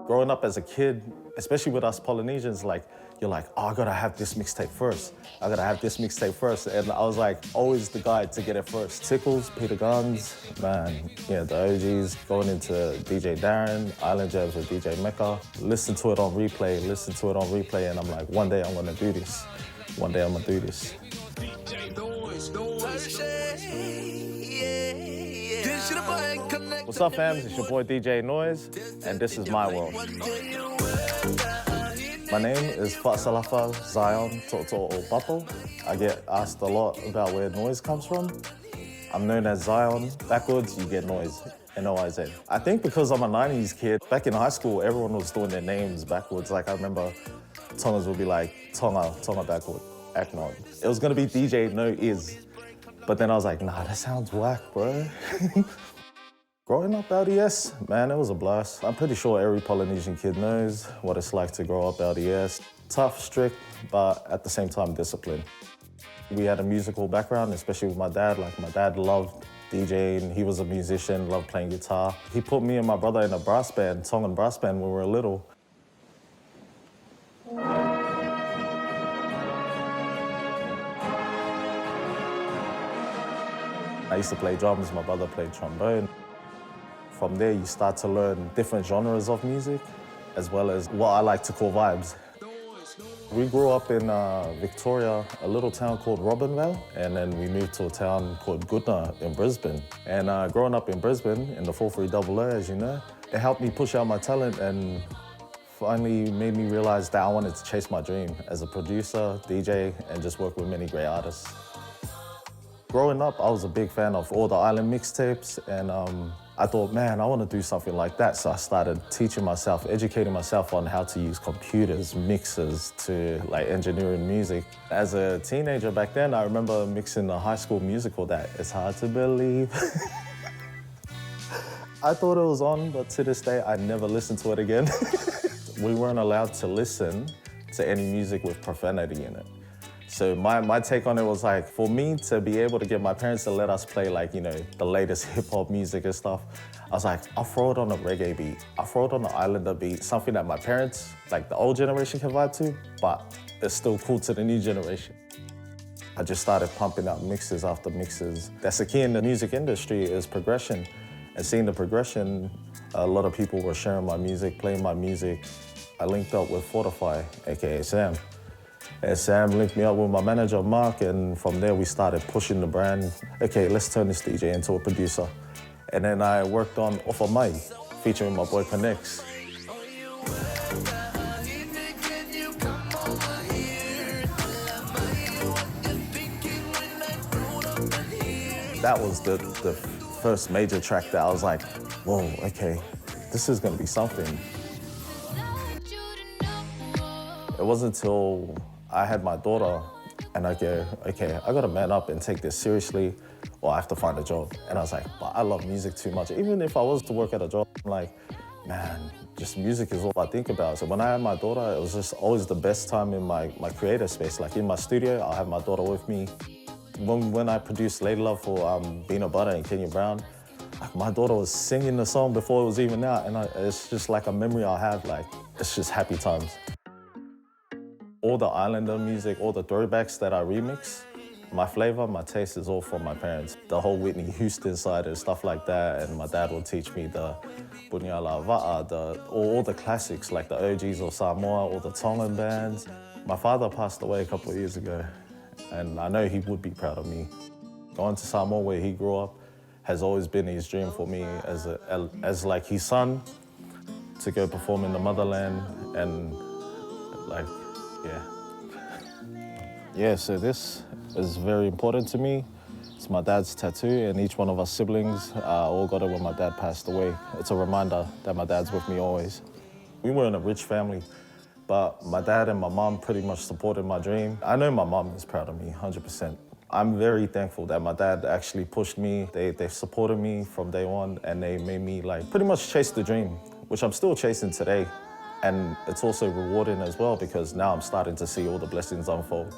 Growing up as a kid, especially with us Polynesians, like, you're like, oh, I gotta have this mixtape first. I gotta have this mixtape first. And I was like, always the guy to get it first. Tickles, Peter Guns, man, yeah, the OGs, going into DJ Darren, Island Jams with DJ Mecca. Listen to it on replay, and I'm like, one day I'm gonna do this. One day I'm gonna do this. What's up, fams? It's your boy DJ Noiz, and this is my world. My name is Fatsalafa Zion Toto Bapo. I get asked a lot about where noise comes from. I'm known as Zion. Backwards, you get noise. N-O-I-Z. I think because I'm a 90s kid, back in high school, everyone was doing their names backwards. Like, I remember Tongas would be like, Tonga backward, Aknon. It was gonna be DJ Noiz. But then I was like, nah, that sounds whack, bro. Growing up LDS, man, it was a blast. I'm pretty sure every Polynesian kid knows what it's like to grow up LDS. Tough, strict, but at the same time, disciplined. We had a musical background, especially with my dad. Like, my dad loved DJing. He was a musician, loved playing guitar. He put me and my brother in a brass band, Tongan brass band, when we were little. I used to play drums, my brother played trombone. From there, you start to learn different genres of music, as well as what I like to call vibes. We grew up in Victoria, a little town called Robinvale, and then we moved to a town called Goodna in Brisbane. And growing up in Brisbane, in the 4300, as you know, it helped me push out my talent and finally made me realize that I wanted to chase my dream as a producer, DJ, and just work with many great artists. Growing up, I was a big fan of all the island mixtapes, and I thought, man, I want to do something like that. So I started teaching myself, educating myself on how to use computers, mixers to like engineering music. As a teenager back then, I remember mixing a high school musical that It's Hard to Believe. I thought it was on, but to this day, I never listened to it again. We weren't allowed to listen to any music with profanity in it. So my take on it was like, for me to be able to get my parents to let us play like, you know, the latest hip hop music and stuff, I was like, I'll throw it on a reggae beat. I'll throw it on an islander beat, something that my parents, like the old generation can vibe to, but it's still cool to the new generation. I just started pumping out mixes after mixes. That's the key in the music industry is progression. And seeing the progression, a lot of people were sharing my music, playing my music. I linked up with Fortify, AKA Sam. And Sam linked me up with my manager, Mark, and from there we started pushing the brand. Okay, let's turn this DJ into a producer. And then I worked on Off of Mai, featuring my boy Connects. That was the first major track that I was like, whoa, okay, this is gonna be something. It wasn't until I had my daughter and I go, okay, I gotta man up and take this seriously or I have to find a job. And I was like, but I love music too much. Even if I was to work at a job, I'm like, man, just music is all I think about. So when I had my daughter, it was just always the best time in my creative space. Like in my studio, I'll have my daughter with me. When I produced Lady Love for Beano Butter and Kenya Brown, like my daughter was singing the song before it was even out. And it's just like a memory I have, like, it's just happy times. All the Islander music, all the throwbacks that I remix, my flavor, my taste is all from my parents. The whole Whitney Houston side and stuff like that, and my dad would teach me the Bunyala Va'a, all the classics like the OGs of Samoa, all the Tongan bands. My father passed away a couple of years ago, and I know he would be proud of me. Going to Samoa where he grew up has always been his dream for me as like his son, to go perform in the motherland and like, yeah, so this is very important to me. It's my dad's tattoo, and each one of us siblings all got it when my dad passed away. It's a reminder that my dad's with me always. We were in a rich family, but my dad and my mom pretty much supported my dream. I know my mom is proud of me, 100%. I'm very thankful that my dad actually pushed me. They supported me from day one, and they made me like pretty much chase the dream, which I'm still chasing today. And it's also rewarding as well because now I'm starting to see all the blessings unfold.